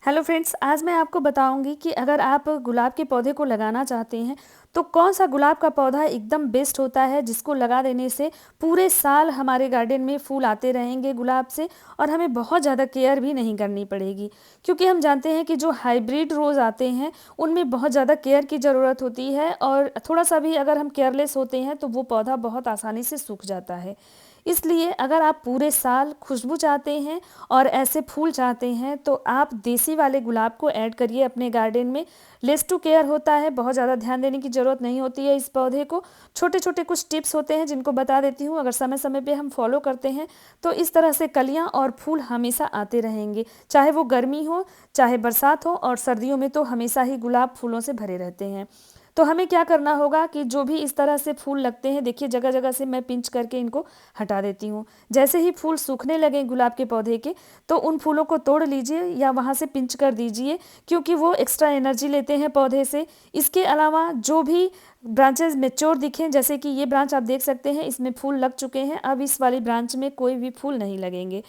Hello friends, आज मैं आपको बताऊंगी कि अगर आप गुलाब के पौधे को लगाना चाहते हैं तो कौन सा गुलाब का पौधा एकदम बेस्ट होता है जिसको लगा देने से पूरे साल हमारे गार्डन में फूल आते रहेंगे गुलाब से और हमें बहुत ज़्यादा केयर भी नहीं करनी पड़ेगी। क्योंकि हम जानते हैं कि जो हाइब्रिड रोज़ आते हैं उनमें बहुत ज़्यादा केयर की ज़रूरत होती है और थोड़ा सा भी अगर हम केयरलेस होते हैं तो वो पौधा बहुत आसानी से सूख जाता है। इसलिए अगर आप पूरे साल खुशबू चाहते हैं और ऐसे फूल चाहते हैं तो आप देसी वाले गुलाब को ऐड करिए अपने गार्डन में। लेस टू केयर होता है, बहुत ज़्यादा ध्यान देने की ज़रूरत नहीं होती है इस पौधे को। छोटे छोटे कुछ टिप्स होते हैं जिनको बता देती हूँ, अगर समय समय पे हम फॉलो करते हैं तो इस तरह से कलियाँ और फूल हमेशा आते रहेंगे, चाहे वो गर्मी हो चाहे बरसात हो। और सर्दियों में तो हमेशा ही गुलाब फूलों से भरे रहते हैं। तो हमें क्या करना होगा कि जो भी इस तरह से फूल लगते हैं, देखिए जगह जगह से मैं पिंच करके इनको हटा देती हूँ। जैसे ही फूल सूखने लगे गुलाब के पौधे के तो उन फूलों को तोड़ लीजिए या वहाँ से पिंच कर दीजिए, क्योंकि वो एक्स्ट्रा एनर्जी लेते हैं पौधे से। इसके अलावा जो भी ब्रांचेस मेच्योर दिखें, जैसे कि ये ब्रांच आप देख सकते हैं इसमें फूल लग चुके हैं, अब इस वाली ब्रांच में कोई भी फूल नहीं लगेंगे,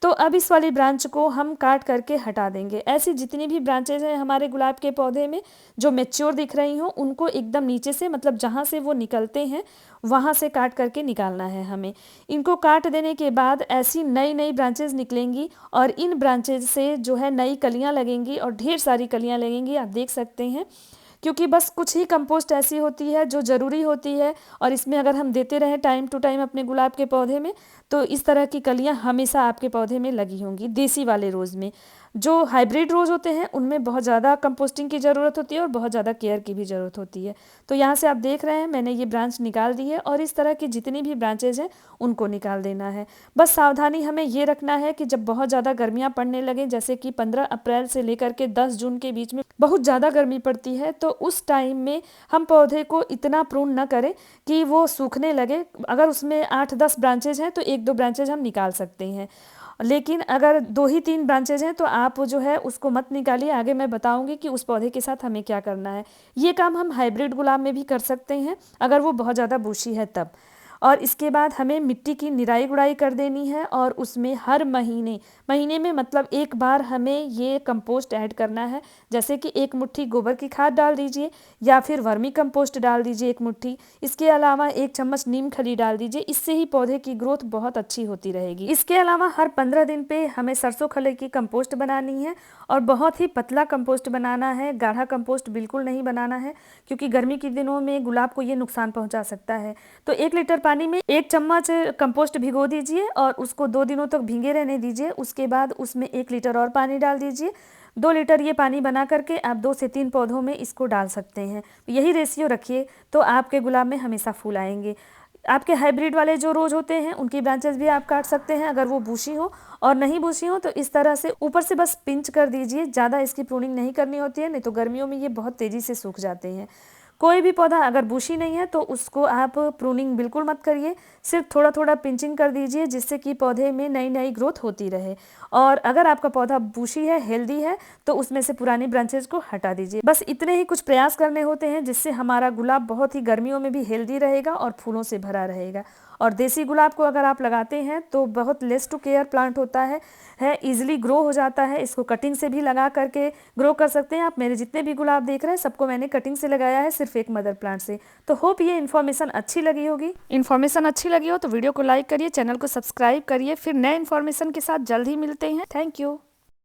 तो अब इस वाली ब्रांच को हम काट करके हटा देंगे। ऐसी जितनी भी ब्रांचेज हैं हमारे गुलाब के पौधे में जो मेच्योर दिख रही हों उनको एकदम नीचे से, मतलब जहाँ से वो निकलते हैं वहाँ से काट करके निकालना है हमें। इनको काट देने के बाद ऐसी नई नई ब्रांचेज निकलेंगी और इन ब्रांचेज से जो है नई कलियाँ लगेंगी और ढेर सारी कलियाँ लगेंगी, आप देख सकते हैं। क्योंकि बस कुछ ही कंपोस्ट ऐसी होती है जो ज़रूरी होती है और इसमें अगर हम देते रहें टाइम टू टाइम अपने गुलाब के पौधे में तो इस तरह की कलियां हमेशा आपके पौधे में लगी होंगी। देसी वाले रोज़ में, जो हाइब्रिड रोज़ होते हैं उनमें बहुत ज़्यादा कंपोस्टिंग की ज़रूरत होती है और बहुत ज़्यादा केयर की भी ज़रूरत होती है। तो यहाँ से आप देख रहे हैं मैंने ये ब्रांच निकाल दी है और इस तरह की जितनी भी ब्रांचेज हैं उनको निकाल देना है। बस सावधानी हमें ये रखना है कि जब बहुत ज़्यादा गर्मियाँ पड़ने लगें, जैसे कि 15 अप्रैल से लेकर के 10 जून के बीच में बहुत ज़्यादा गर्मी पड़ती है, तो उस टाइम में हम पौधे को इतना प्रून न करें कि वो सूखने लगे। अगर उसमें 8-10 ब्रांचेज हैं तो 1-2 ब्रांचेज हम निकाल सकते हैं, लेकिन अगर 2 ही 3 ब्रांचेज हैं तो आप जो है उसको मत निकालिए। आगे मैं बताऊंगी कि उस पौधे के साथ हमें क्या करना है। ये काम हम हाइब्रिड गुलाब में भी कर सकते हैं अगर वो बहुत ज़्यादा बुशी है तब। और इसके बाद हमें मिट्टी की निराई गुड़ाई कर देनी है और उसमें हर महीने महीने में मतलब एक बार हमें ये कंपोस्ट ऐड करना है। जैसे कि 1 मुट्ठी गोबर की खाद डाल दीजिए या फिर वर्मी कंपोस्ट डाल दीजिए 1 मुट्ठी। इसके अलावा 1 चम्मच नीम खली डाल दीजिए, इससे ही पौधे की ग्रोथ बहुत अच्छी होती रहेगी। इसके अलावा हर 15 दिन पे हमें सरसों खले की कंपोस्ट बनानी है और बहुत ही पतला कंपोस्ट बनाना है, गाढ़ा कंपोस्ट बिल्कुल नहीं बनाना है, क्योंकि गर्मी के दिनों में गुलाब को ये नुकसान पहुंचा सकता है। तो 1 लीटर पानी में 1 चम्मच कंपोस्ट भिगो दीजिए और उसको 2 दिनों तक भीगे रहने दीजिए। उसके बाद उसमें 1 लीटर और पानी डाल दीजिए। 2 लीटर ये पानी बना करके आप 2 से 3 पौधों में इसको डाल सकते हैं। यही रेशियो रखिए तो आपके गुलाब में हमेशा फूल आएंगे। आपके हाइब्रिड वाले जो रोज होते हैं उनकी ब्रांचेस भी आप काट सकते हैं अगर वो बूशी हो, और नहीं बूशी हो तो इस तरह से ऊपर से बस पिंच कर दीजिए। ज़्यादा इसकी प्रूनिंग नहीं करनी होती है, नहीं तो गर्मियों में ये बहुत तेज़ी से सूख जाते हैं। कोई भी पौधा अगर बूशी नहीं है तो उसको आप प्रूनिंग बिल्कुल मत करिए, सिर्फ थोड़ा थोड़ा पिंचिंग कर दीजिए जिससे कि पौधे में नई नई ग्रोथ होती रहे। और अगर आपका पौधा बूशी है, हेल्दी है, तो उसमें से पुरानी ब्रांचेज को हटा दीजिए। बस इतने ही कुछ प्रयास करने होते हैं जिससे हमारा गुलाब बहुत ही गर्मियों में भी हेल्दी रहेगा और फूलों से भरा रहेगा। और देसी गुलाब को अगर आप लगाते हैं तो बहुत लेस टू केयर प्लांट होता है इजीली ग्रो हो जाता है। इसको कटिंग से भी लगा करके ग्रो कर सकते हैं आप। मेरे जितने भी गुलाब देख रहे हैं सबको मैंने कटिंग से लगाया है, सिर्फ एक मदर प्लांट से। तो होप ये इन्फॉर्मेशन अच्छी लगी होगी। इन्फॉर्मेशन अच्छी लगी हो तो वीडियो को लाइक करिए, चैनल को सब्सक्राइब करिए। फिर नए इन्फॉर्मेशन के साथ जल्द ही मिलते हैं। Thank you.